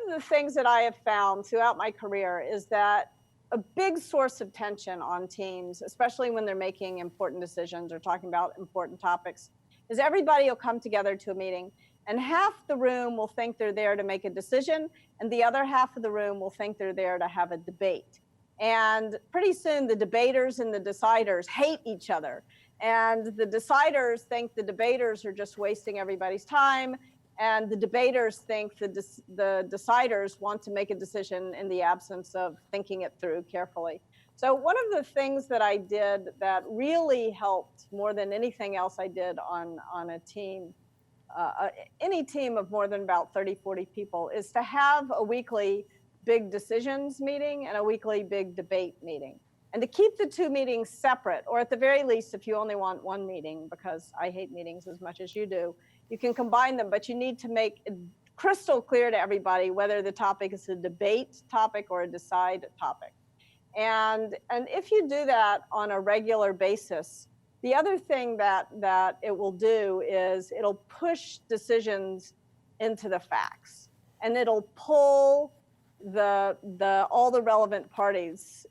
of the things that I have found throughout my career is that a big source of tension on teams, especially when they're making important decisions or talking about important topics, is everybody will come together to a meeting and half the room will think they're there to make a decision and the other half of the room will think they're there to have a debate. And pretty soon the debaters and the deciders hate each other. And the deciders think the debaters are just wasting everybody's time. And the debaters think the deciders want to make a decision in the absence of thinking it through carefully. So one of the things that I did that really helped more than anything else I did on a team, any team of more than about 30, 40 people, is to have a weekly big decisions meeting and a weekly big debate meeting. And to keep the two meetings separate, or at the very least, if you only want one meeting, because I hate meetings as much as you do, you can combine them, but you need to make it crystal clear to everybody whether the topic is a debate topic or a decide topic. And if you do that on a regular basis, the other thing that it will do is it'll push decisions into the facts, and it'll pull all the relevant parties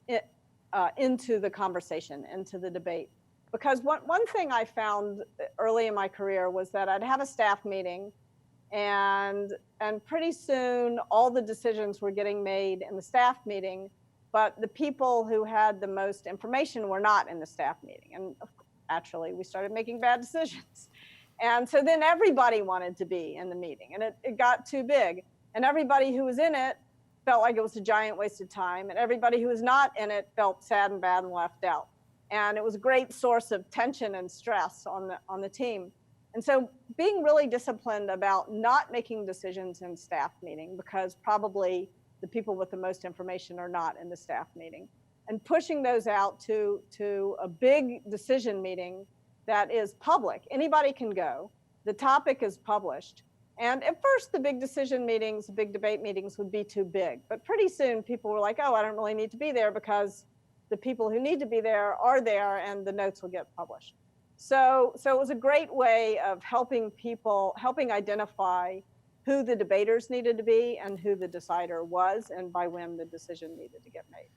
into the conversation, into the debate. Because one thing I found early in my career was that I'd have a staff meeting and pretty soon all the decisions were getting made in the staff meeting, but the people who had the most information were not in the staff meeting. And actually, we started making bad decisions. And so then everybody wanted to be in the meeting, and it got too big. And everybody who was in it felt like it was a giant waste of time, and everybody who was not in it felt sad and bad and left out. And it was a great source of tension and stress on the team. And so being really disciplined about not making decisions in staff meeting, because probably the people with the most information are not in the staff meeting, and pushing those out to a big decision meeting that is public. Anybody can go. The topic is published. And at first, the big decision meetings, big debate meetings would be too big. But pretty soon, people were like, oh, I don't really need to be there because the people who need to be there are there and the notes will get published. So it was a great way of helping identify who the debaters needed to be and who the decider was and by when the decision needed to get made.